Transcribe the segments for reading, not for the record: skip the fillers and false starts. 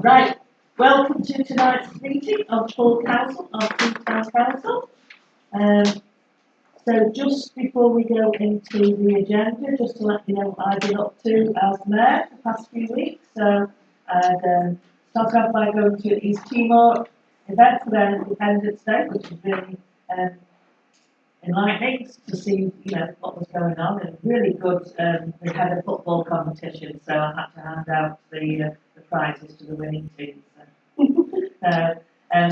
Right, welcome to tonight's meeting of full council of Crewe Town Council. So just before we go into the agenda, just to let you know what I've been up to as mayor the past few weeks. So I'd start off by going to East Timor event for their Independence Day, which is really enlightening to see, what was going on, and really good. They had a football competition, so I had to hand out the prizes to the winning teams.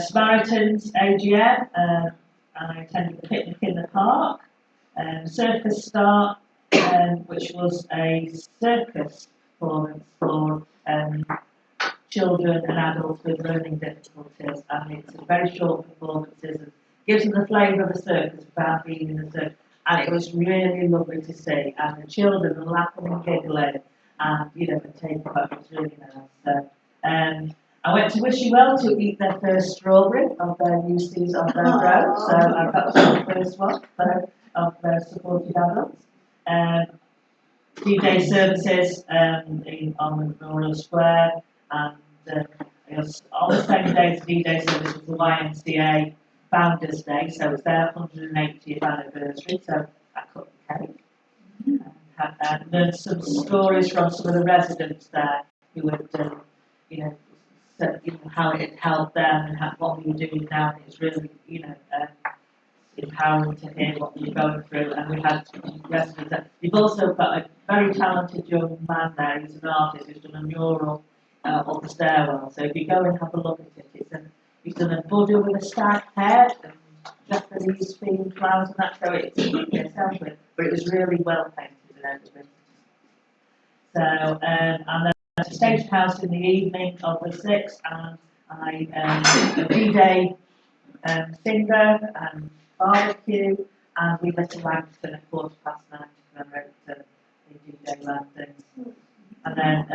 Samaritans AGM. I attended the picnic in the park. Circus Start, which was a circus performance for children and adults with learning difficulties, and it's a very short performances and gives them the flavour of a circus without being in the circus. And it was really lovely to see, and the children were laughing and giggling, and and taking part. It was really nice. So, I went to Wishy-Well to eat their first strawberry of their new season of their growth. So I got the first one of their supported adults. D-Day services on the Memorial Square, and it was on the same day as D-Day service was the YMCA Founders Day, so it's their 180th anniversary. So I cut the cake and learned some stories from some of the residents there who had, how it had helped them and what we were doing now. And it's really, empowering to hear what we were going through. And we had residents. We've also got a very talented young man there. He's an artist who's done a mural up the stairwell. So if you go and have a look at it, he's done a Buddha with a stag head and Japanese themed flowers and that. So it sounds weird, but it was really well painted and everything. So and then at the Station House in the evening of the 6th, and I a D-Day singer and barbecue, and we lit a lantern at 9:15 to commemorate the D-Day landings. And then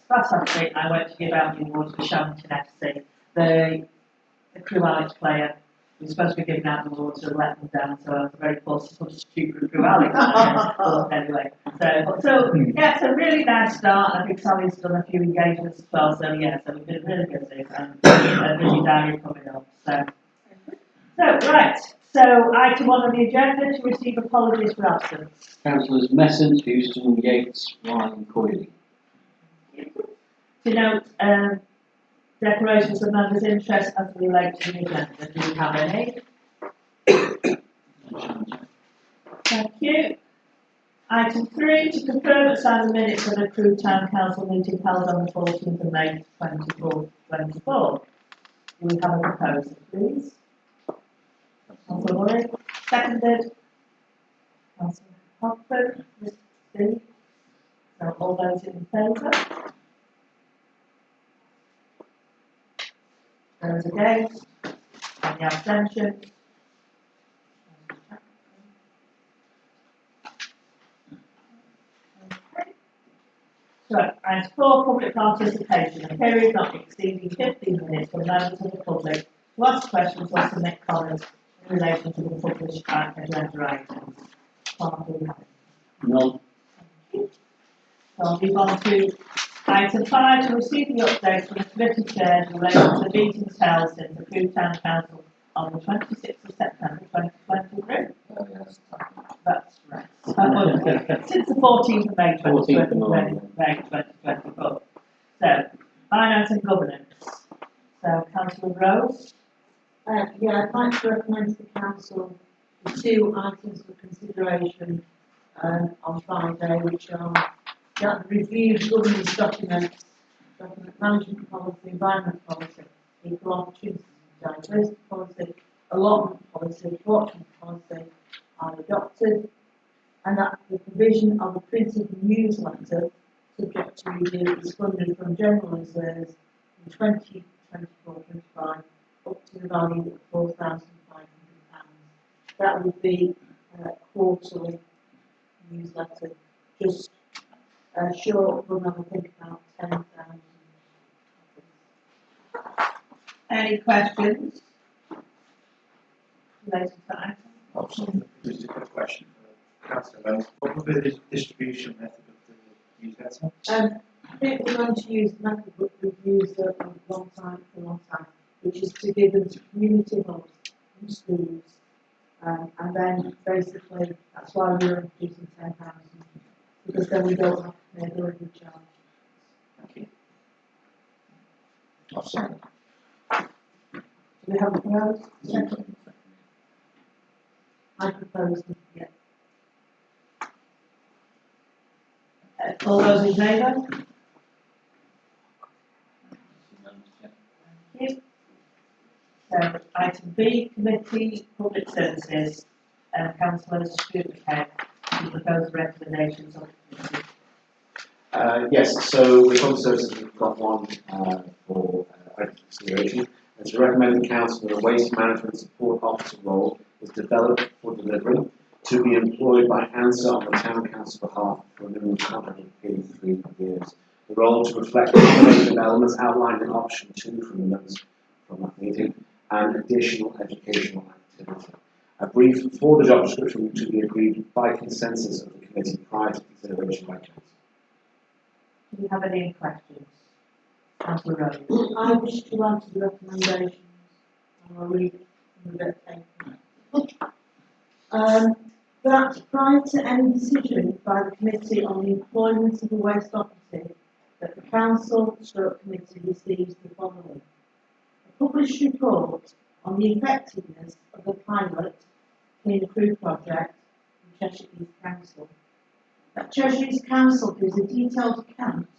last Saturday I went to give out the awards for Shamington FC. The Crewe Alex player was supposed to be giving out the awards, so let them down, so I was very forced to substitute for Crewe Alex. But anyway, so it's a really nice start. I think Sally's done a few engagements as well, so we've been really busy, and a busy diary coming up. So item 1 on the agenda, to receive apologies for absence. Councillors Messent, Houston, Yates, Ryan, Coyley. To note, declarations of members' interest as they relate to the agenda. Do we have any? Thank you. Item 3, to confirm and sign the minutes of the Crewe Town Council meeting held on the 14th of May 2024. Do we have a proposal, please? Councillor Murray, seconded. Councillor Hopford, Mr. Steve. So all those in favour? Those against? Any abstentions? Okay. So, item 4, public participation. A period not exceeding 15 minutes for members of the public to ask questions or submit comments in relation to the published agenda items. No. So I'll move on to item 5, to receive the updates from the committee chairs relating to the meetings held since the Crewe Town Council on the 26th of September 2023. That's right. Since the 14th of May 2024. So, finance and governance. So, Councillor Rose. I'd like to recommend to the council the 2 items for consideration on Friday, which are the reviewed governance documents, document management policy, environment policy, equal opportunities and diversity policy, allotment policy, apportionment policy are adopted, and that the provision of a printed newsletter subject to review is funded from general reserves in 2024-25 up to the value of £4,500. That would be a quarterly newsletter, just a short run of, I think, about 10,000. Any questions related to that item? Just a quick question for Councillor Rose. What would be the distribution method of the newsletter? think we're going to use the method that we've used for a long time, which is to give them to community hubs and schools. And then basically, that's why we're introducing 10,000, because then we don't have to pay delivery charge. Thank you. I'll second. Do we have a proposed? Second. I propose, yeah. All those in favour? Thank you. So, item B, Committee Public Services, Councillor Stuart Head, the proposed recommendations of the committee. Yes, so the public services we've got one for consideration. And to recommend the council that a waste management support officer role is developed for delivery to be employed by ANSA on the town council behalf for a minimum contract period of 3 years. The role to reflect the combination of elements outlined in option 2 from the notes from that meeting and additional educational activity. A brief for the job description to be agreed by consensus of the committee prior to consideration by council. Do you have any questions? Councillor Rose. I wish to add to the recommendations, and I'll read it from the red paper. That prior to any decision by the committee on the employment of a waste operative, that the council committee receives the following: a published report on the effectiveness of the pilot Crewe project in Cheshire East Council. That Cheshire East Council gives a detailed account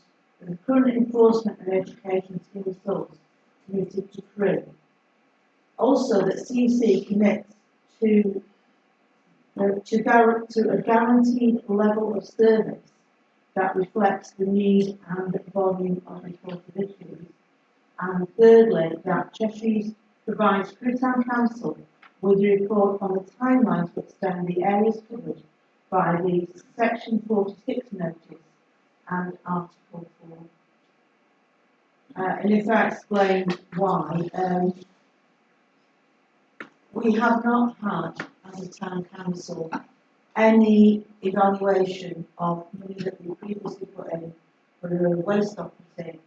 of the current enforcement and education scheme results committed to Crewe. Also, that CC commits to a guaranteed level of service that reflects the need and volume of reported issues. And thirdly, that Cheshire provides Crewe Town Council with a report on the timeline to extend the areas covered by the Section 46 notice and Article 4. And if I explain why, we have not had, as a town council, any evaluation of money that we previously put in for a waste operative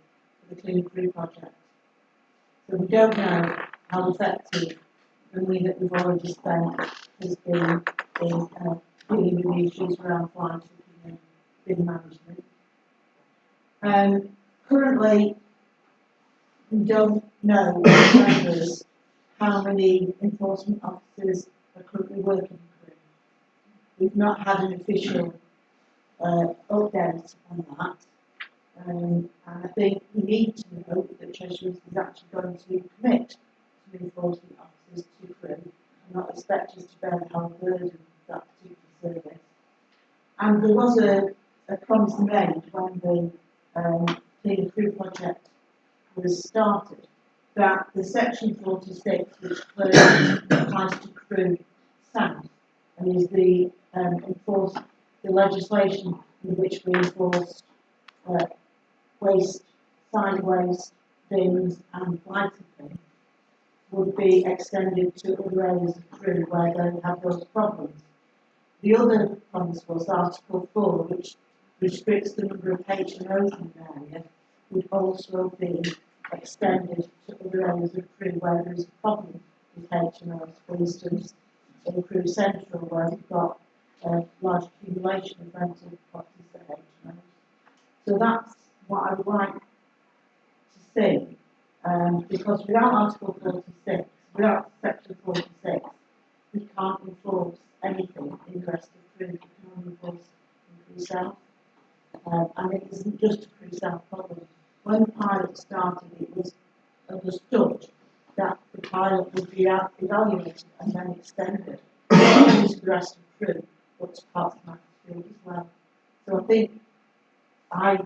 for the Crewe project. So we don't know how effective the money that we've already spent has been in dealing with the issues around fly tipping and bin management. Currently, we don't know members how many enforcement officers are currently working in Crewe. We've not had an official update on that. And I think we need to know that Cheshire is actually going to commit to enforcement officers to Crewe and not expect us to bear the whole burden of that particular service. And there was a promise made when the Crewe project was started that the Section 46, which applies to Crewe South and is the legislation in which we enforce waste, side waste, bins and fly tipping, would be extended to other areas of Crewe where they have those problems. The other promise was Article 4, which restricts the number of HMOs in the area, would also be extended to other areas of Crewe where there is a problem with HMOs. For instance, in Crewe Central, where we've got a large accumulation of rental properties at HMOs. So that's what I would like to see, because without Article 46, without Section 46, we can't enforce anything in the rest of Crewe. We can only enforce in Crewe South. And it isn't just a Crewe South problem. When the pilot started, it was understood that the pilot would be evaluated and then extended not only to the rest of Crewe, but to parts of Macclesfield as well. So I think I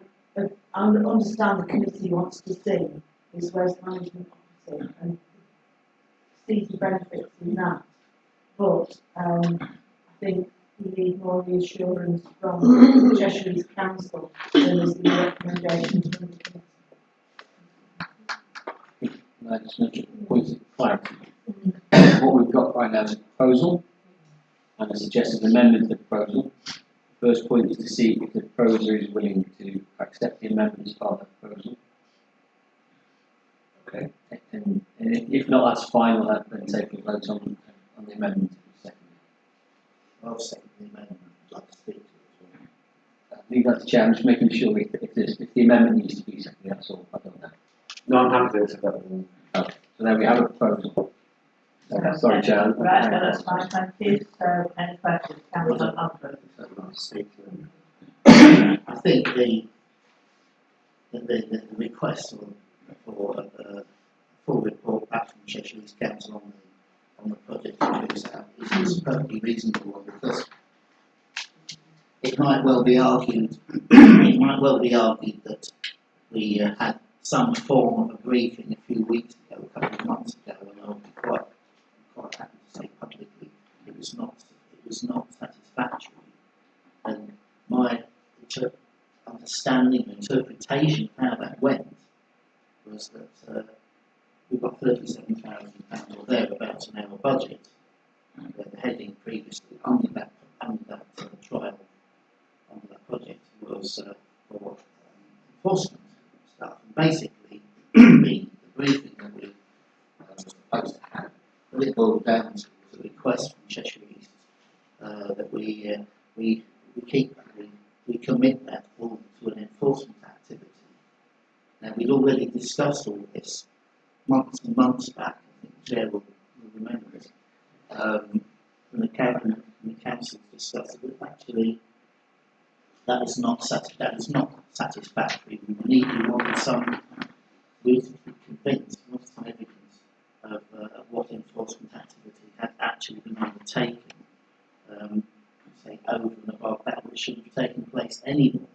understand the committee wants to see this waste management officer and see the benefits in that. But I think we need more reassurance from Cheshire East Council than is the recommendations from the committee. I just mention points of clarity. What we've got right now is a proposal and a suggested amendment to the proposal. The first point is to see if the proposer is willing to accept accept the amendment as part of the proposal. Okay. And if not, that's fine, we'll have then take a vote on the amendment. I'll second the amendment. I'd like to speak to it as well. I think that's the chair, I'm just making sure if the amendment needs to be seconded, that's all, I don't know. No, I'm happy to accept that. Okay. So there we have a proposal. Sorry, Chair. Right, no, that's fine, thank you. So, any questions? Councillor Alfred? I'd like to speak to it. I think the request for a full report back from Cheshire East Council on the project is perfectly reasonable, because it might well be argued that we had some form of a briefing a few weeks ago, a couple of months ago, and I'll be quite happy to say publicly it was not satisfactory. And my understanding and interpretation of how that went was that we've got £37,000 or thereabouts in our budget, where the heading previously under that trial, under that project, was for enforcement stuff. And basically, the briefing that we were supposed to have really boiled down to a request from Cheshire East that we commit that all to an enforcement activity. Now, we'd already discussed all this months and months back. I think the Chair will remember this. And the council discussed it, but actually that is not satisfactory. We want some reason to be convinced, we want some evidence of what enforcement activity had actually been undertaken, say over and above that which should have taken place anyway.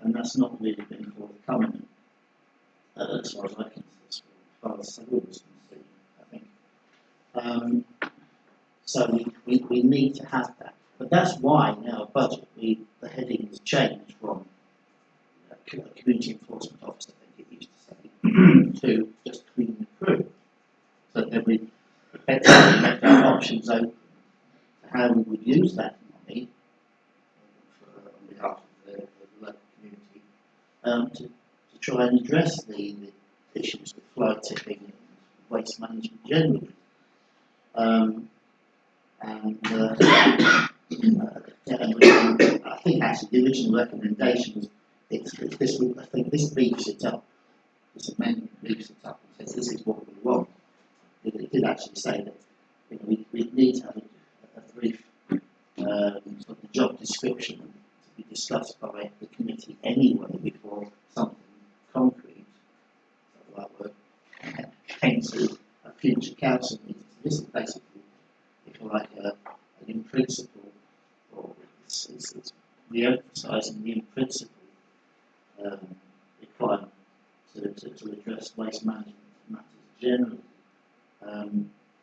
And that's not really been forthcoming, as far as I can see, as far as Civil was concerned, I think. So we need to have that. But that's why in our budget the heading has changed from community enforcement officer, I think it used to say, to just clean the crew. So then we effectively left our options open to how we would use that money on behalf of the local community to try and address the issues with fly tipping and waste management generally. I think actually the original recommendation was I think this beefs it up. This amendment beefs it up and says this is what we want. It did actually say that we need to have a brief sort of job description to be discussed by the committee anyway before something concrete, like word, came to a future council meeting. This is basically, if you like, an in principle, or it's re-emphasising the in principle requirement to address waste management matters generally.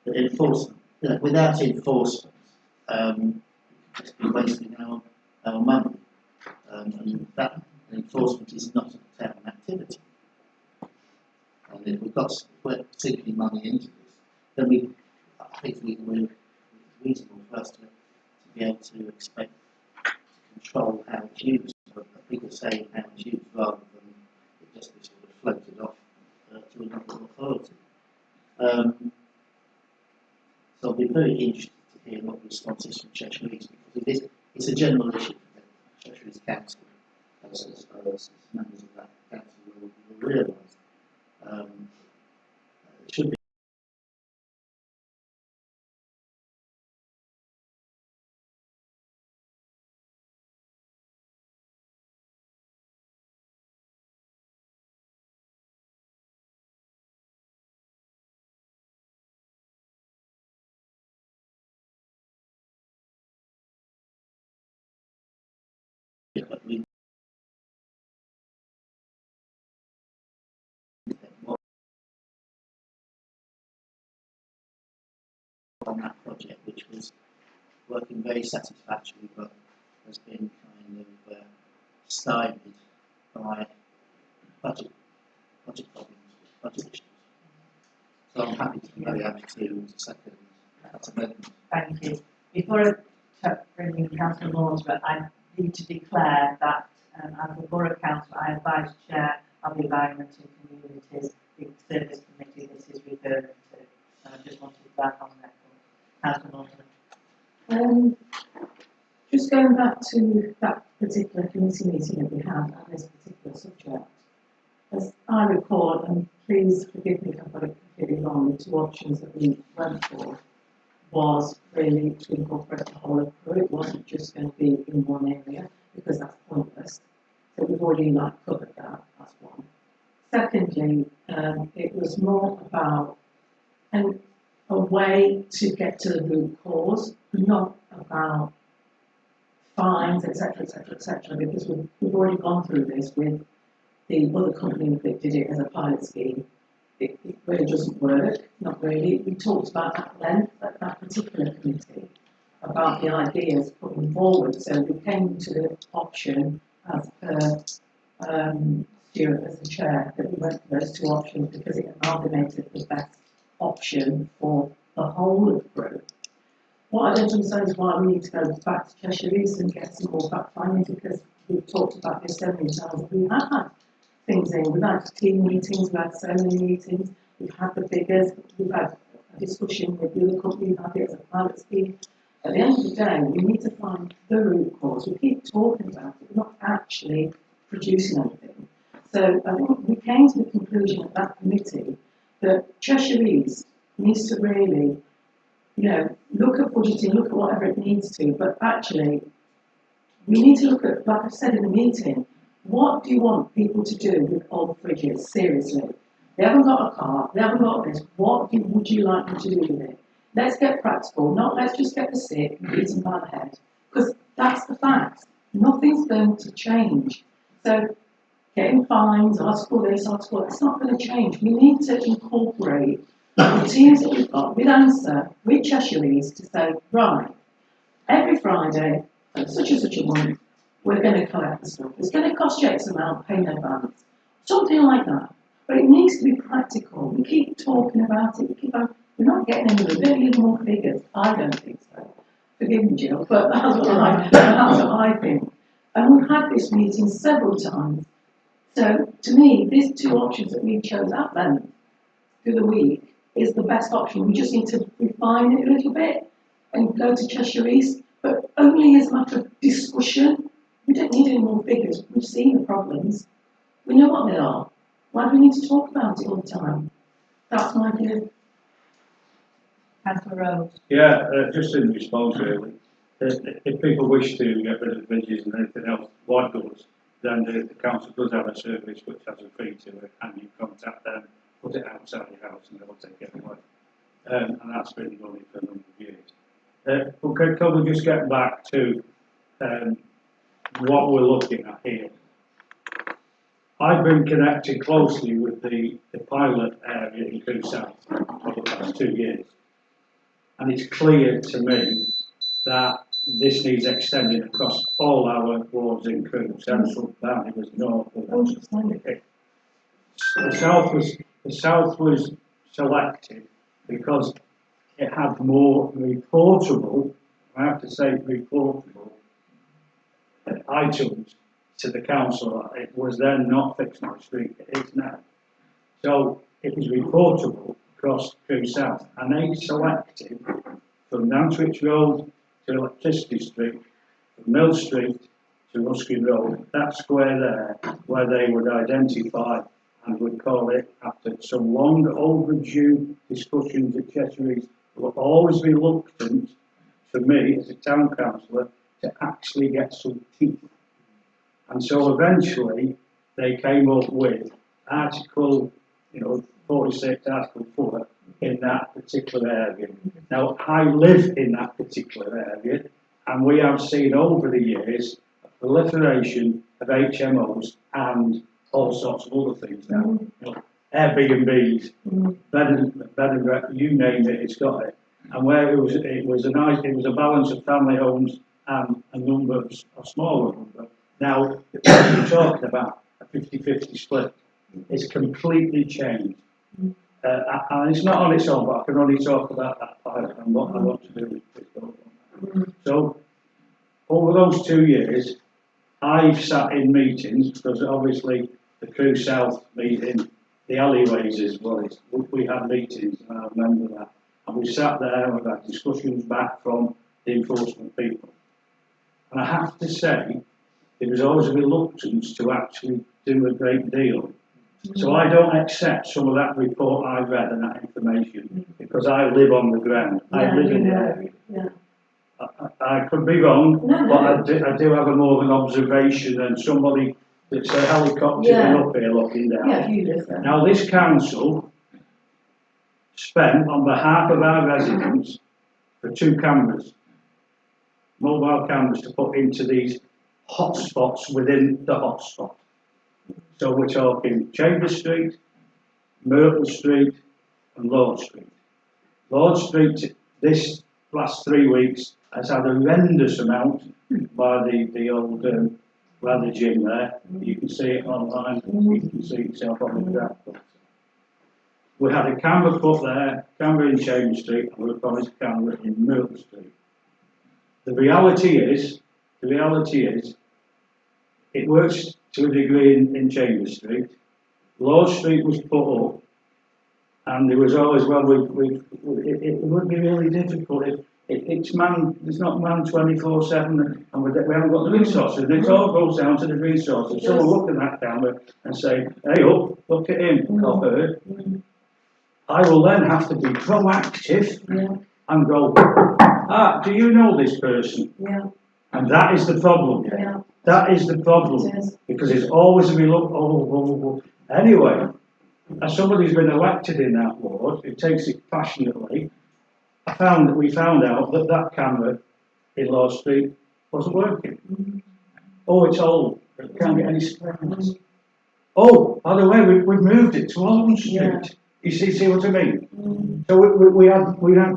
But enforcement, without enforcement, we'd just be wasting our money. And that enforcement is not a town activity. And if we've got particularly money into this, then I think it's reasonable for us to be able to expect to control how it's used, a bigger say in how it's used, rather than it just be sort of floated off to another authority. So I'll be very interested to hear what the response is from Cheshire East, because it's a general issue for the Cheshire East Council, as members of that council will realise. It should be but we on that project, which was working very satisfactorily, but has been kind of stymied by budget problems, budget issues. So I'm very happy to second that amendment. Thank you. Before I bring in Councillor Moores, but I need to declare that as the Borough Council, I advise Chair of the Environment and Communities, the Service Committee this is referring to. And I just wanted that on record. Councillor Norton. Just going back to that particular committee meeting that we had on this particular subject, as I recall, and please forgive me if I've got it completely wrong, the two options that we went for was really to incorporate the whole of Crewe. It wasn't just going to be in one area, because that's pointless. So we've already covered that, that's one. Secondly, it was more about a way to get to the root cause, not about fines, etc., etc., etc., because we've already gone through this with the other company that did it as a pilot scheme. It really doesn't work, not really. We talked about at length at that particular committee about the ideas putting forward. So we came to the option as per Stuart as the chair that we went for those two options because it amalgamated the best option for the whole of Crewe. What I don't understand is why we need to go back to Cheshire East and get some more fact finding, because we've talked about this so many times. We have had things in, we've had team meetings, we've had so many meetings, we've had the figures, we've had a discussion with the other company, we've had it as a pilot scheme. At the end of the day, we need to find the root cause. We keep talking about it, we're not actually producing anything. So I think we came to the conclusion at that committee that Cheshire East needs to really, look at budgeting, look at whatever it needs to, but actually, we need to look at, like I said in the meeting, what do you want people to do with old fridges? Seriously. They haven't got a car, they haven't got this. What would you like them to do with it? Let's get practical, not let's just get the sick and beat them by the head. Because that's the fact. Nothing's going to change. So, getting fines, article this, article that, it's not going to change. We need to incorporate the teams that we've got with Answer, with Cheshire East, to say, right, every Friday, at such and such a month, we're going to collect the stuff. It's going to cost you X amount, pay in advance. Something like that. But it needs to be practical. We keep talking about it, we're not getting anywhere. We don't need more figures. I don't think so. Forgive me, Jill, but that's what I think. And we've had this meeting several times. So, to me, these two options that we chose at length through the week is the best option. We just need to refine it a little bit and go to Cheshire East, but only as a matter of discussion. We don't need any more figures. We've seen the problems. We know what they are. Why do we need to talk about it all the time? That's my view. Councillor Rose. Yeah, just in response really, if people wish to get rid of the bridges and anything else, white goods, then the council does have a service which has a fee to it, and you contact them, put it outside your house, and they'll take it away. And that's been done for a number of years. Okay, can we just get back to what we're looking at here? I've been connected closely with the pilot area in Crewe South for the past 2 years. And it's clear to me that this needs extending across all our wards in Crewe. Central, Boundary, North, and the south was selected because it had more reportable, I have to say reportable, items to the council. It was then not fixed my street, it is now. So it was reportable across Crewe South, and they selected from Nantwich Road to Electricity Street, from Mill Street to Ruskin Road, that square there, where they would identify and would call it, after some long overdue discussions at Cheshire East, were always reluctant for me as a town councillor to actually get some teeth. And so eventually they came up with Article 46, Article 4 in that particular area. Now, I live in that particular area, and we have seen over the years a proliferation of HMOs and all sorts of other things now. Airbnbs, bed and you name it, it's got it. And where it was a balance of family homes and a number of a smaller number. Now, we're talking about a 50-50 split. It's completely changed. And it's not on its own, but I can only talk about that pilot and what I want to do with this. So, over those 2 years, I've sat in meetings, because obviously the Crewe South meeting, the alleyways is what it's, we had meetings, and I remember that. And we sat there and we had discussions back from the enforcement people. And I have to say, there was always a reluctance to actually do a great deal. So I don't accept some of that report I've read and that information, because I live on the ground. I live in the area. Yeah. I could be wrong, No, no. but I do have a more of an observation than somebody that's a helicopter up here looking down. Yeah, you live there. Now, this council spent on behalf of our residents for 2 cameras, mobile cameras, to put into these hotspots within the hotspot. So we're talking Chambers Street, Myrtle Street and Lord Street. Lord Street, this last 3 weeks, has had a horrendous amount by the old, by the gym there. You can see it online, you can see it yourself on the graph. We had a camera put there, camera in Chambers Street, and we promised a camera in Myrtle Street. The reality is, it works to a degree in Chambers Street. Lord Street was put up, and there was always, well, it would be really difficult if it's not man 24/7, and we haven't got the resources. And it all goes down to the resources. So we'll look at that camera and say, hey up, look at him, or her. I will then have to be proactive and go, do you know this person? Yeah. And that is the problem. Yeah. That is the problem. Because it's always a reluctance. Anyway, as somebody who's been elected in that ward, who takes it passionately, we found out that that camera in Lord Street wasn't working. Oh, it's old. It can't get any screens. Oh, by the way, we've moved it to Old Street. Yeah. You see what I mean? So we had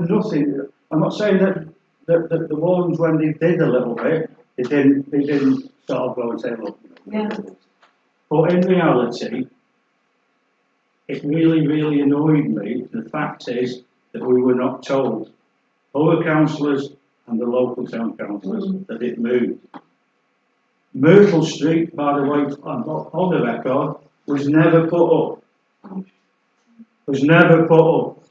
nothing. I'm not saying that the ones when they did a little bit, they didn't sort of go and say, look. Yeah. But in reality, it really, really annoyed me. The fact is that we were not told, other councillors and the local town councillors, that it moved. Myrtle Street, by the way, on the record, was never put up. Was never put up.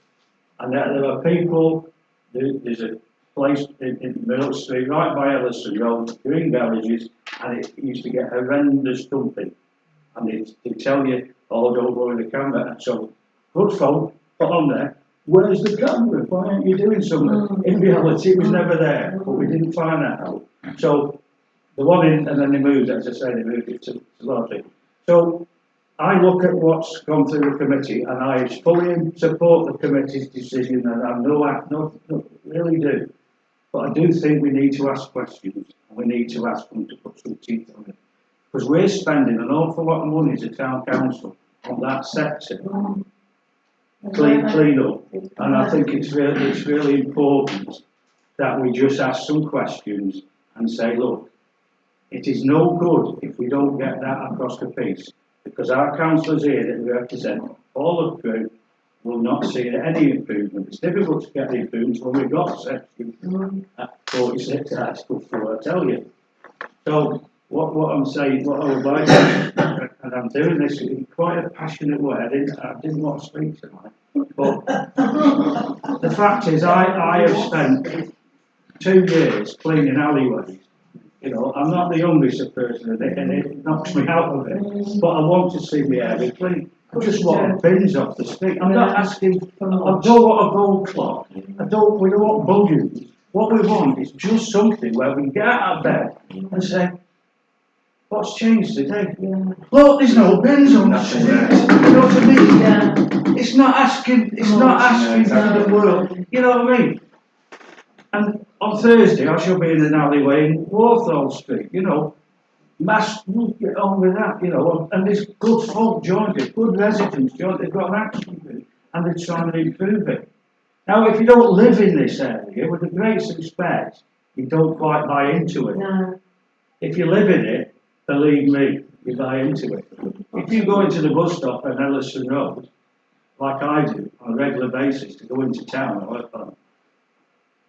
And there are people, there's a place in Myrtle Street, right by Ellison Road, green garages, and it used to get horrendous dumping. And they tell you, oh, don't go in the camera. And so, good folk, put on there, where's the camera? Why aren't you doing something? In reality, it was never there, but we didn't find that out. So, the one in, and then they moved, as I say, they moved it to Lodley. So, I look at what's gone through the committee, and I fully support the committee's decision, and I no, really do. But I do think we need to ask questions, and we need to ask them to put some teeth on it. Because we're spending an awful lot of money as a town council on that sector. Clean up. And I think it's really important that we just ask some questions and say, look, it is no good if we don't get that across the piece. Because our councillors here that we represent, all of Crewe, will not see any improvement. It's difficult to get the improvements when we've got section at 46 Article 4, I tell you. So, what I'm saying, what I would like to, and I'm doing this in quite a passionate way, I didn't want to speak tonight, but the fact is I have spent 2 years cleaning alleyways. You know, I'm not the youngest person in it, and it knocks me out of it, but I want to see the area clean. I just want bins off the street. I'm not asking, I don't want a gold clock, we don't want buggers. What we want is just something where we can get out of bed and say, what's changed today? Look, there's no bins on the street. You know what I mean? Yeah. It's not asking for the world. You know what I mean? And on Thursday, I shall be in an alleyway in Warthall Street. You know, we'll get on with that. You know, and there's good folk joined it, good residents joined it. They've got an action group, and they're trying to improve it. Now, if you don't live in this area, with the greatest respect, you don't quite buy into it. No. If you live in it, believe me, you buy into it. If you go into the bus stop at Ellison Road, like I do on a regular basis to go into town,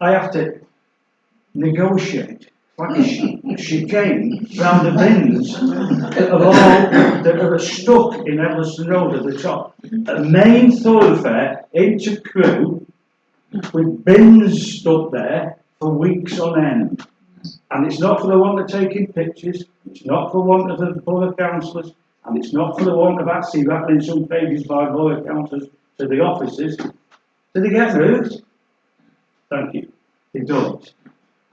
I have to negotiate like a chicane round the bins of all that are stuck in Edliston Road at the top. A main thoroughfare into Crewe with bins stuck there for weeks on end. And it's not for the want of taking pictures, it's not for want of the borough councillors, and it's not for the want of actually rattling some pages by borough councillors to the offices. Do they get moved? Thank you. They don't.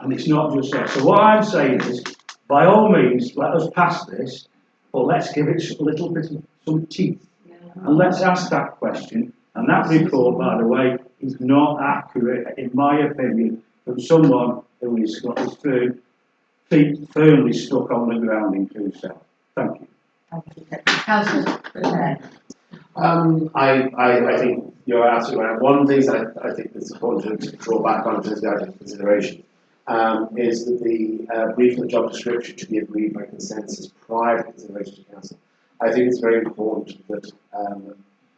And it's not just that. So what I'm saying is, by all means, let us pass this, but let's give it a little bit of some teeth. And let's ask that question. And that report, by the way, is not accurate, in my opinion, from someone who has got his feet firmly stuck on the ground in Crewe South. Thank you. Thank you. Councillor Bernard. I think you're absolutely right. One of the things I think that's important to draw back on to the consideration is that the brief and job description should be agreed by consensus prior to consideration to council. I think it's very important that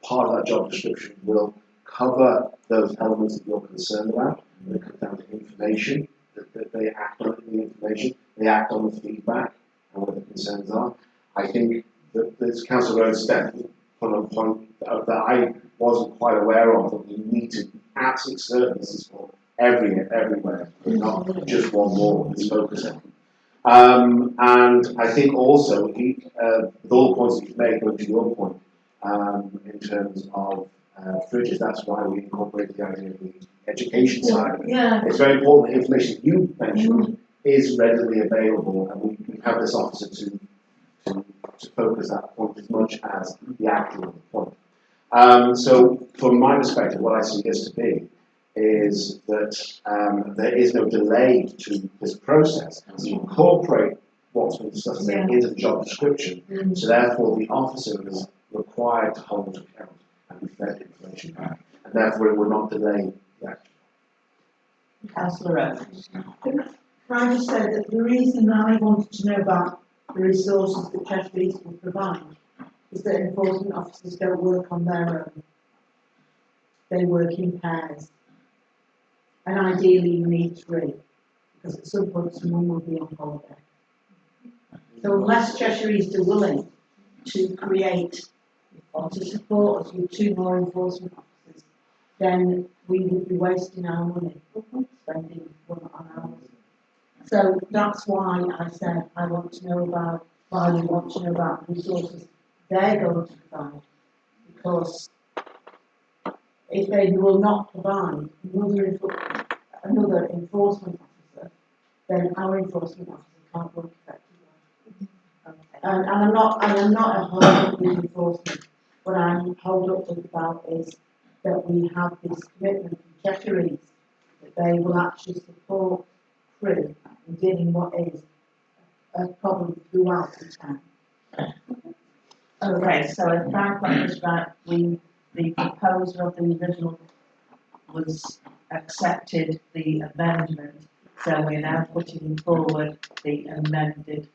part of that job description will cover those elements that you're concerned about. When it comes down to information, that they act on the information, they act on the feedback and what the concerns are. I think that this Council Road step put on a point that I wasn't quite aware of, that we need to be absolutely certain this is for everywhere, not just one ward that's focusing. And I think also, with all the points that you've made, going to your point, in terms of fridges, that's why we incorporated the idea of the education side of it. Yeah. It's very important the information you mentioned is readily available, and we have this officer to focus that point as much as the actual point. So from my perspective, what I see this to be is that there is no delay to this process. So you incorporate what's been discussed into the job description, so therefore the officer is required to hold account and be fed information back, and therefore it will not delay the action. Councillor Rowe. Can I just say that the reason I wanted to know about the resources that Cheshire East will provide is that enforcement officers don't work on their own. They work in pairs. And ideally you need 3, because at some point someone will be on holiday. So unless Cheshire East are willing to create or to support us with 2 more enforcement officers, then we would be wasting our money, spending on ours. So that's why I said I want to know about, why we want to know about the resources they're going to provide, because if they will not provide another enforcement officer, then our enforcement officer can't work effectively. And I am not a hold up with enforcement. What I'm hold up about is that we have this commitment from Cheshire East that they will actually support Crewe in dealing what is a problem throughout the town. Okay, so if I got this right, the proposer of the original was accepted the amendment, so we're now putting forward the amended.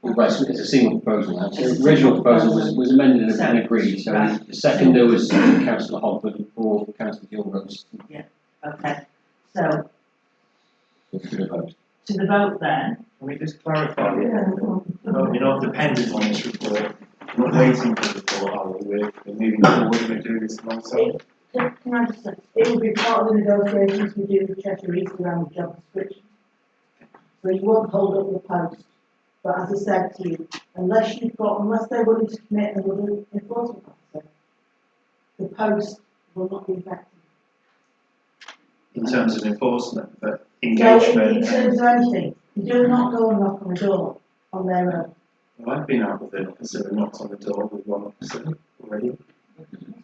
Well, it's a single proposal now. So the original proposal was amended and agreed. So the seconder was Councillor Hogwood for Councillor Gilrose. Yeah, okay. So To the vote. to the vote then. Can we just clarify? We're not dependent on this report. We're not waiting for the report, are we? We're moving forward. We're doing this alongside. Can I just say, it will be part of the negotiations we do with Cheshire East around the job description. So you won't hold up the post. But as I said to you, unless they're willing to commit another enforcement officer, the post will not be effective. In terms of enforcement, but So engagement. in terms of anything, you do not go and knock on the door on their own. Well, I've been out with an officer and knocked on the door with one officer already. And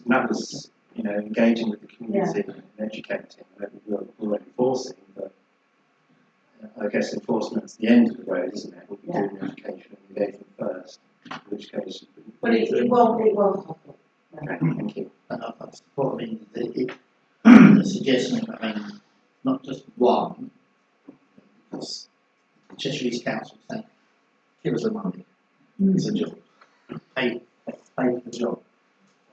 that was, engaging with the community and educating. We're enforcing, but I guess enforcement's the end of the road, isn't it? We'll be doing education and engagement first. In which case, But it won't happen. okay, thank you. I support the suggestion, not just one, because the Cheshire East Council saying, give us the money, it's a job, pay for the job.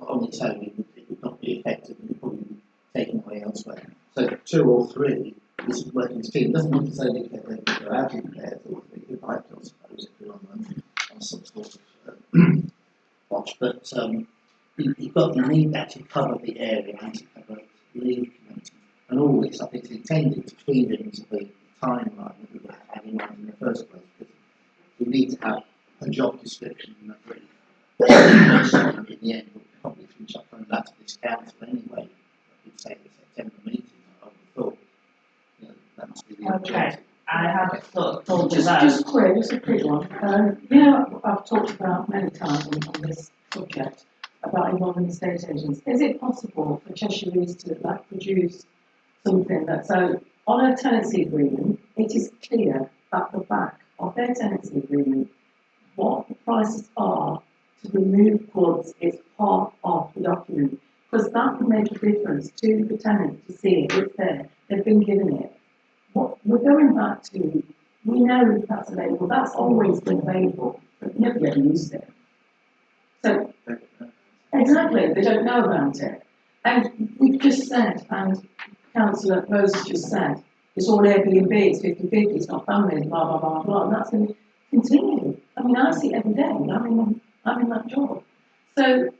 On its own, it would not be effective, and it would probably be taken away elsewhere. So 2 or 3 this is working as a team. It doesn't mean to say that they go out in pairs, or they could like to, I suppose, if you're on some sort of watch. But you need that to cover the area and to cover the lead committee. And all this, I think, is intended to feed into the timeline that we were having in mind in the first place. Because we need to have a job description and a brief. In the end, we'll probably finish up coming back to this council anyway. We'd say the September meeting, I would have thought. You know, that must be the Okay, objective. I have sort of thought Just about. just a quick one. Yeah, I've talked about many times on this subject about involving estate agents. Is it possible for Cheshire East to produce something that, so on a tenancy agreement, it is clear at the back of their tenancy agreement what the prices are to remove goods is part of the document, because that would make a difference to the tenant to see it, it's there, they've been given it. What we're going back to, we know that's available, that's always been available, but nobody ever used it. So, exactly, they don't know about it. And we've just said, and Councillor Rose has just said, it's all Airbnb, it's 50-50, it's not family, blah, blah, blah, blah, and that's going to continue. I mean, I see it every day, I'm in that job. So,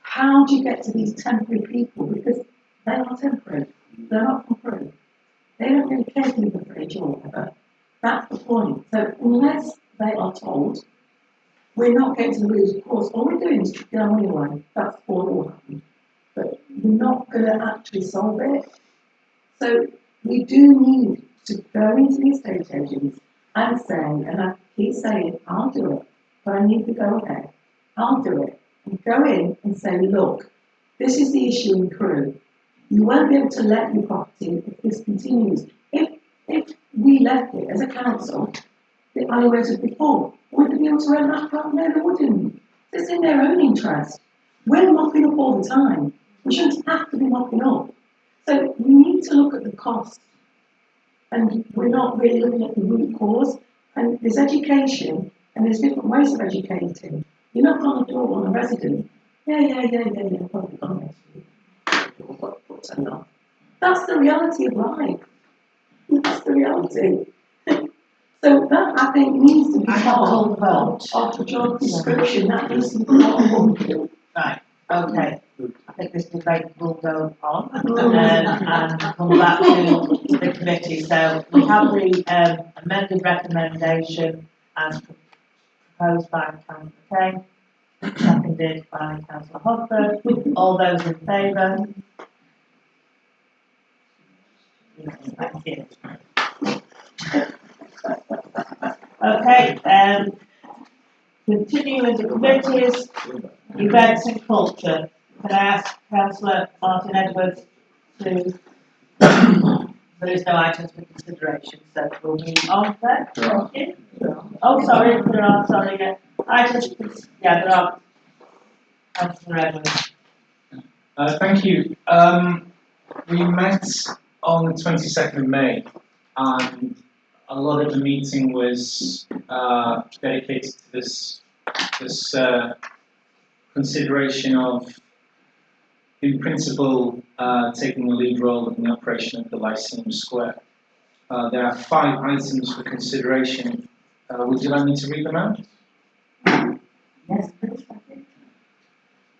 how do you get to these temporary people? Because they are temporary, they're not from Crewe. They don't really care if you're for age or whatever. That's the point. So, unless they are told, we're not going to lose, of course, all we're doing is to get our money away. That's all that will happen. But we're not going to actually solve it. So we do need to go into the estate agents and say, and I keep saying, I'll do it, but I need to go ahead. I'll do it. And go in and say, look, this is the issue in Crewe. You won't be able to let your property if this continues. If we left it as a council, the alleyways as before, would they be able to rent that part? No, they wouldn't. It's in their own interest. We're mopping up all the time. We shouldn't have to be mopping up. So we need to look at the cost. And we're not really looking at the root cause. And there's education, and there's different ways of educating. You're not on the door on a resident. Yeah, probably gone next week. That's the reality of life. That's the reality. So that, I think, needs to be part of the job description. That needs to be part of what we do. Right, okay. I think this debate will go on and come back to the committee. So we have the amended recommendation as proposed by Councillor Kane, seconded by Councillor Hodford. All those in favour? Yes, thank you. Okay, continue with the committees, events and culture. Can I ask Councillor Martin Edwards to, there is no items for consideration, so we'll move on then. Thank you. Oh, sorry, there are, sorry, yeah. Items, yeah, there are. Councillor Edwards. Thank you. We met on the 22nd of May, and a lot of the meeting was dedicated to this consideration of, in principle, taking the lead role in the operation of the Lyceum Square. There are 5 items for consideration. Would you like me to read them out? Yes, please.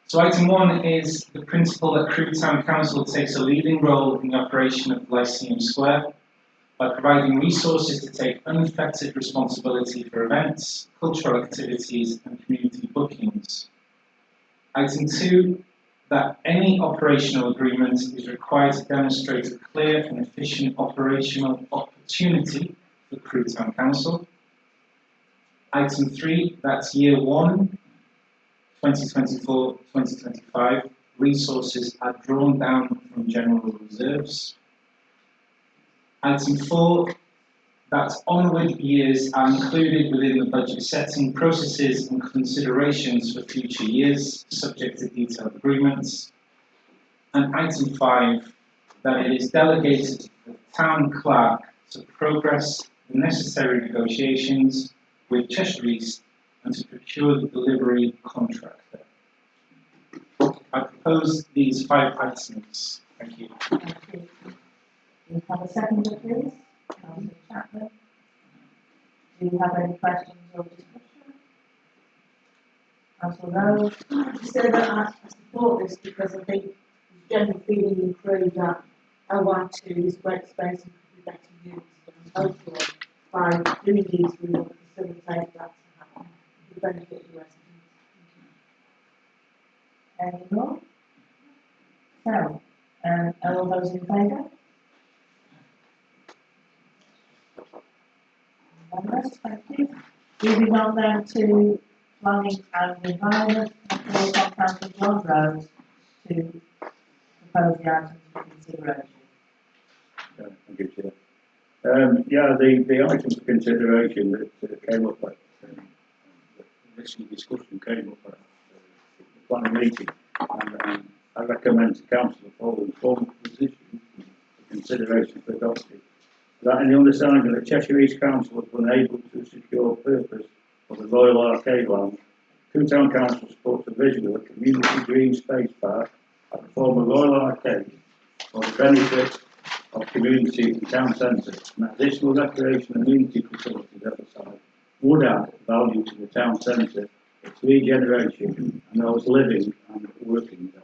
So item 1 is the principle that Crewe Town Council takes a leading role in the operation of Lyceum Square by providing resources to take unaffected responsibility for events, cultural activities and community bookings. Item 2, that any operational agreement is required to demonstrate a clear and efficient operational opportunity for Crewe Town Council. Item 3, that year 1, 2024-2025, resources are drawn down from general reserves. Item 4, that onward years are included within the budget setting processes and considerations for future years, subject to detailed agreements. And item 5, that it is delegated to the town clerk to progress the necessary negotiations with Cheshire East and to procure the delivery contractor. I propose these 5 items. Thank you. we have a seconder, please? Councillor Chapman. Do you have any questions or discussion? Councillor Rose? So that I support this because I think the general feeling in Crewe that LY2 is a great space and could be better used. And hopefully, by doing these, we will facilitate that to happen to benefit the residents. Any more? So, are all those in favour? Unanimous, thank you. Moving on then to planning and environment, I call on Councillor John Rose to propose the items for consideration. Thank you, Chair. The items for consideration that came up at this discussion came up at the planning meeting, and I recommend to Council the following formal position for consideration for adopted. That in the understanding that Cheshire East Council has been able to secure purpose for the Royal Arcade Lounge, Crewe Town Council supports the vision of a community green space park at the former Royal Arcade for the benefit of community and town centre. An additional recreation and amenity facilities at the site would add value to the town centre, its regeneration, and those living and working there.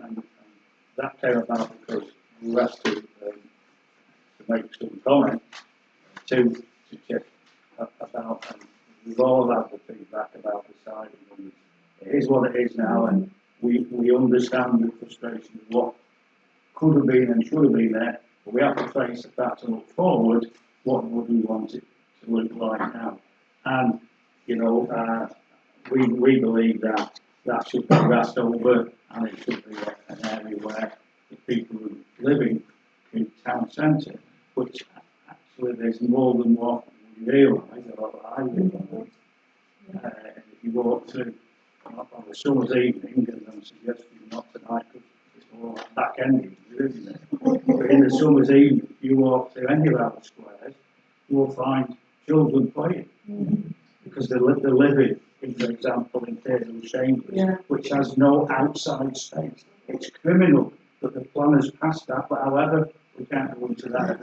And that came about because we were asked to make some comment to check about, we've all had the feedback about the site. It is what it is now, and we understand the frustration of what could have been and should have been there, but we have to face the fact to look forward, what would we want it to look like now? And, we believe that should be grassed over, and it should be an area where the people who are living in town centre, which actually there's more than what we realise, or I realise. If you walk through on a summer's evening, and I'm suggesting not tonight, because it's more back ending, isn't it? But in the summer's evening, if you walk through any of our squares, you will find children playing. Because they're living, for example, in Table Chambers, which has no outside space. It's criminal that the planners passed that, but however, we can't go into that.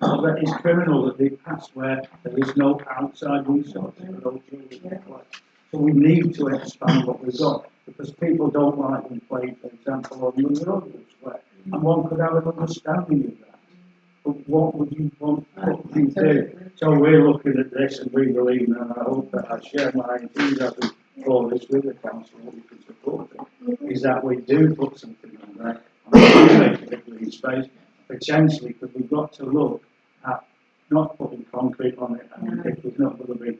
So that is criminal that they passed where there is no outside resource for those children to play. So we need to expand what we've got, because people don't like them playing, for example, on the road square. And one could have an understanding of that. But what would you want to do? So we're looking at this, and we believe, and I hope that I share my enthusiasm for this with the council, what we can support it, is that we do put something on there, and we make a green space, potentially, because we've got to look at not putting concrete on it, and if it's not going to be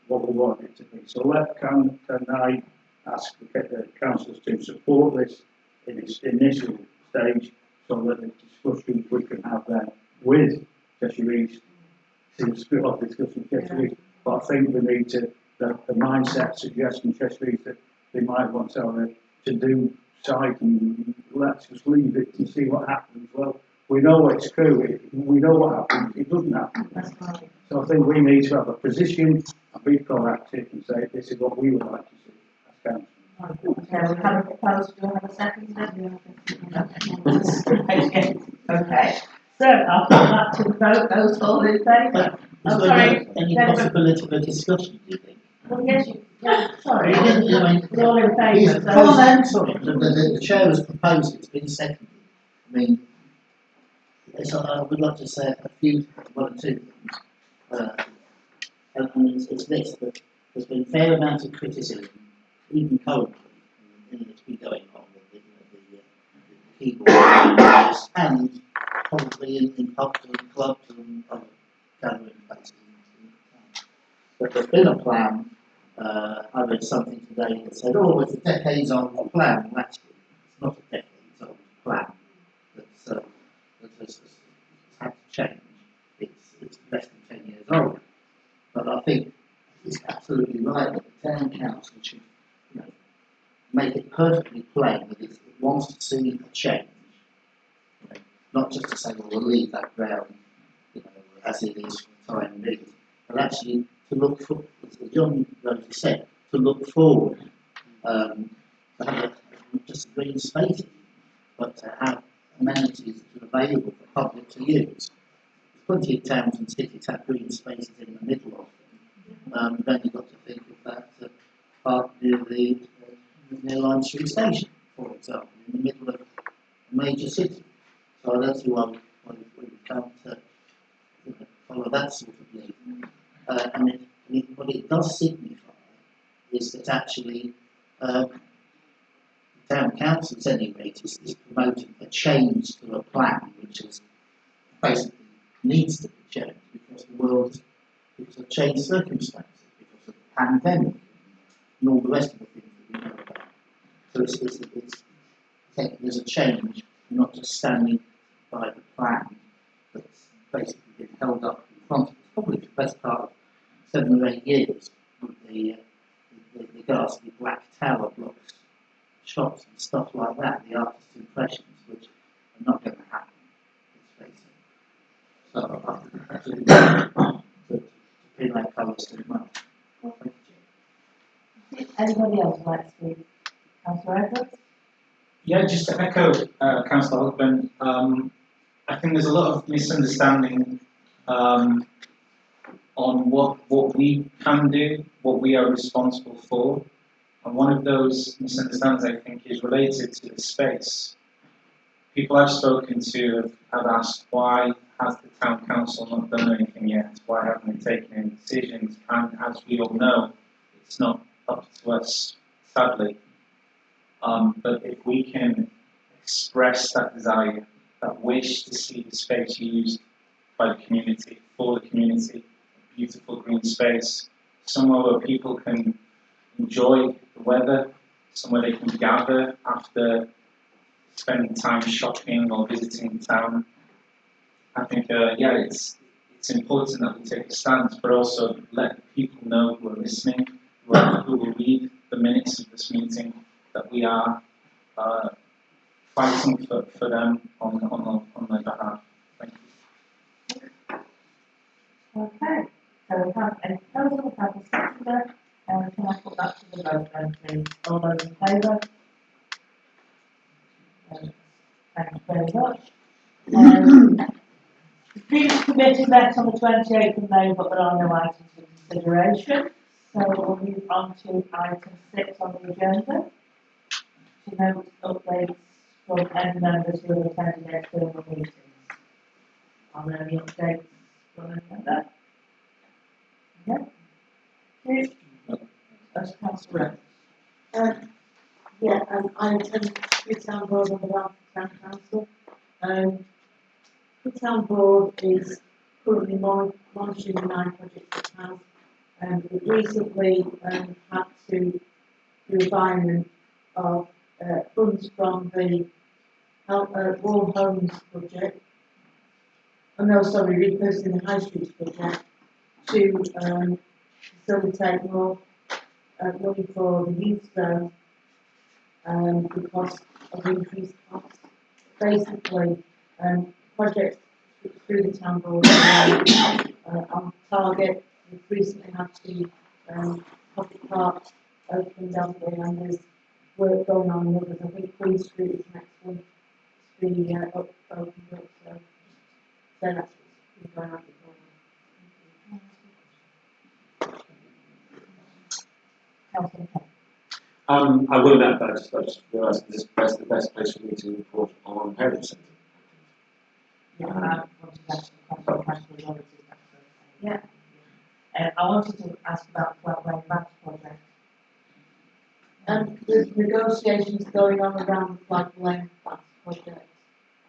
what we want it to be. So can I ask the councillors to support this in its initial stage, so that the discussions we can have then with Cheshire East, seems to be a lot of discussion with Cheshire East, but I think we need to, the mindset suggesting Cheshire East that they might want to do site, and let's just leave it and see what happens. Well, we know it's Crewe, we know what happens, it doesn't happen. So I think we need to have a position and be proactive and say this is what we would like to see as council. Okay, we have a proposal, do we have a second? Okay, so I'll put that to the vote, those all in favour? I'm sorry. Any possibility of a discussion, do you think? Well, yes, sorry, Yeah, we're all in favour. Come on then, sorry, the chair has proposed it's been seconded. I mean, I would like to say one or two things. And it's this, that there's been a fair amount of criticism, even currently, that's been going on with the keyboard players, and probably in pubs and clubs and other gathering places. But there's been a plan. I read something today that said, oh, it's a decades-old plan. Well, actually, it's not a decades-old plan that has had to change. It's less than 10 years old. But I think it's absolutely right that the town council should, make it perfectly plain that it wants to see a change. Not just to say, well, we'll leave that ground, as it is for the time being, but actually to look for, as John Rose said, to look forward, to have not just green spaces, but to have amenities that are available for public to use. Plenty of towns and cities have green spaces in the middle of them. Then you've got to think of that park near the near Lime Street Station, for example, in the middle of a major city. So I don't see why we can't follow that sort of lead. What it does signify is that actually the town council, at any rate, is promoting a change to a plan which is basically needs to be changed because the world, because of changed circumstances, because of the pandemic and all the rest of the things that we know about. So there's a change, not just standing by the plan that's basically been held up in front of us, probably for the best part of 7 or 8 years, with the ghastly black tower blocks, shops and stuff like that, the artist's impressions, which are not going to happen, let's face it. So I think that's really to pin that colours too much. Anybody else like to speak? Councillor Edwards? Yeah, just to echo Councillor Hogben, I think there's a lot of misunderstanding on what we can do, what we are responsible for. And one of those misunderstandings, I think, is related to the space. People I've spoken to have asked, why has the town council not done anything yet? Why haven't they taken any decisions? And as we all know, it's not up to us, sadly. But if we can express that desire, that wish to see the space used by the community, for the community, a beautiful green space, somewhere where people can enjoy the weather, somewhere they can gather after spending time shopping or visiting the town. I think, it's important that we take a stance, but also let the people know who are listening, who will read the minutes of this meeting, that we are fighting for them on their behalf. Thank you. Okay, so we have a proposal, we have a seconder, and can I put that to the vote then, please? All those in favour? Thank you very much. The previous committee met on the 28th of May, but there are no items for consideration. So we'll move on to item 6 on the agenda. To note updates from any members who have attended external meetings. Are there any updates from any member? Yeah. Please. As Councillor I attend the town board on behalf of the town council. The town board is currently monitoring the 9 projects it has. It recently had to do a refinement of funds from the Warm Homes project. Repurposing the High Street project to facilitate more money for the youth zone because of increased costs. Basically, projects through the town board are on target. We've recently had to public parks opened up there, and there's work going on in others. I think Queen Street is next one to be opened up, so that's what's been going on before. Councillor Kemp. I will add that, I just realised this is the best place for me to report on Heritage Centre. Yeah. I wanted to ask about the Flatway Bank project. There's negotiations going on around the Flatway Bank project,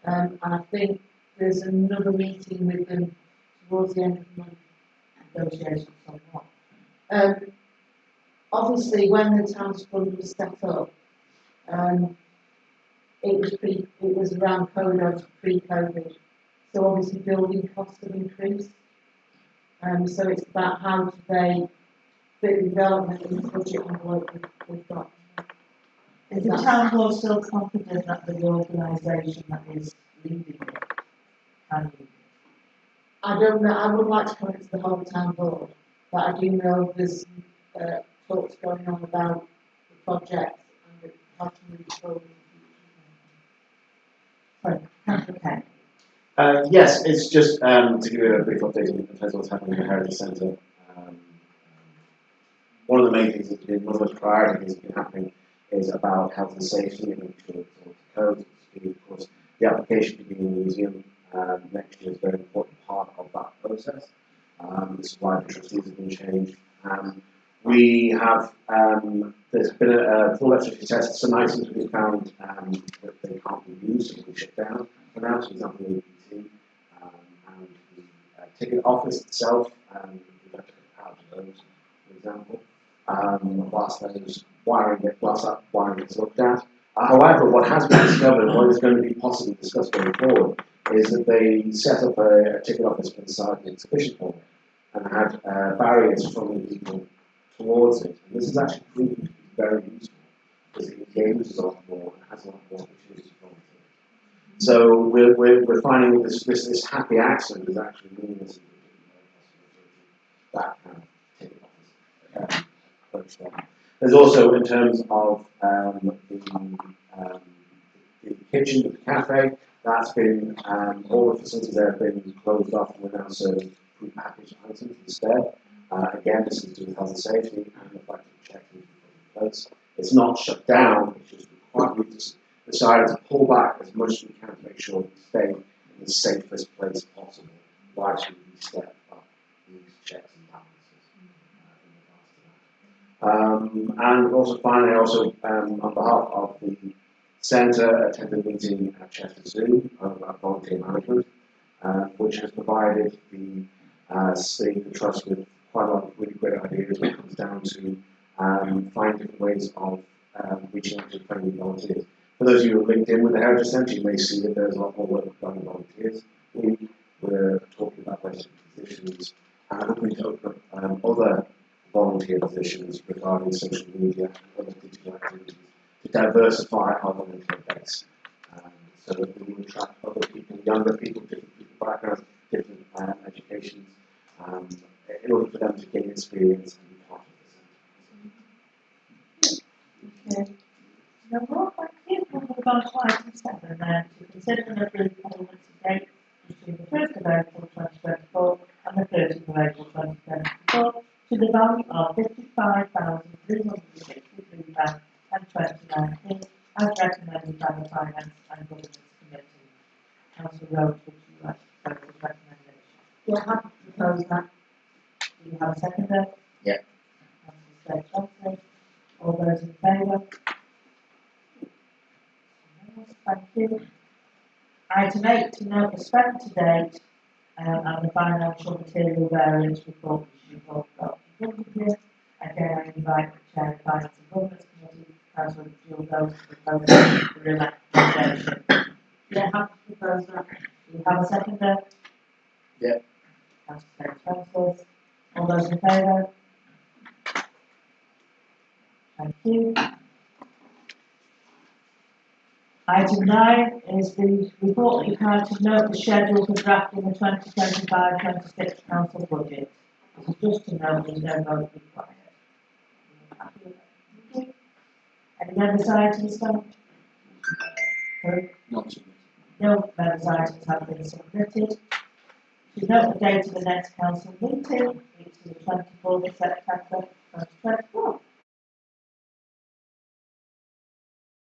and I think there's another meeting with them towards the end of the month. Negotiations on what? Obviously, when the town's fund was set up, it was around COVID, pre-COVID. So obviously building costs have increased. So it's about how do they fit the development in the budget envelope we've got. Is the town board still confident that the organisation that is leading it can lead it? I don't know, I would like to come into the whole town board, but I do know there's talks going on about the project and how to move it forward. Sorry, Councillor Kane. Yes, it's just to give you a brief update in terms of what's happening in the Heritage Centre. One of the main things that's been, one of the most priority things that's been happening is about health and safety and making sure it's all to code. Of course, the application to be in the museum next year is a very important part of that process. This is why the trustees have been changed. We have, there's been a full electricity test. Some items we found that they can't be used, so we shut down for now. So, for example, the EPT and the ticket office itself, we've had to cut out of those, for example. Whilst those whilst that wiring is looked at. However, what has been discovered, what is going to be possibly discussed going forward, is that they set up a ticket office inside the exhibition hall and had barriers from the people towards it. And this is actually proven to be very useful because it engages a lot more and has a lot more opportunities for it. So we're finding that this happy accident is actually meaning this that kind of ticket office. There's also, in terms of the kitchen, the cafe, that's been, all the facilities there have been closed off and we're now serving pre-packaged items instead. Again, this is to do with health and safety and the fact that the check is in place. It's not shut down, it's just we've just decided to pull back as much as we can to make sure we stay in the safest place possible whilst we step up these checks and balances. And also finally, on behalf of the Centre, attended a meeting at Chester Zoo about volunteer management, which has provided the Trust with quite a lot of really great ideas when it comes down to finding different ways of reaching out to friendly volunteers. For those of you who are linked in with the Heritage Centre, you may see that there's a lot more work done with volunteers. We're talking about those positions and hoping to open up other volunteer positions regarding social media and other digital activities to diversify our volunteer base, so that we will attract other people, younger people, different people backgrounds, different educations, in order for them to gain experience and be part of the centre. Okay. Now, what I think we'll move on to item 7 then, to consider and approve Parliament's date between the 1st of April 2024 and the 30th of April 2024 to the value of £55,363 and 29p as recommended by the Finance and Governance Committee. Councillor Rhodes, would you like to propose this recommendation? Yeah, happy to propose that. Do you have a seconder? Yeah. Councillor Johnson. All those in favour? Thank you. Item 8, to note the spend to date and the financial material variance report, which you've all got in front of you. Again, I invite the Chair of Finance and Governance Committee, Councillor Jones, to propose the recommendation. Yeah, happy to propose that. Do you have a seconder? Yeah. Councillor Francis. All those in favour? Thank you. Item 9 is the report that you've had to note the schedule for drafting the 2025-26 council budget. This is just to note there's no vote required. Any members' items done? Not submitted. No members' items have been submitted. To note the date of the next council meeting, it's the 24th of September 2024.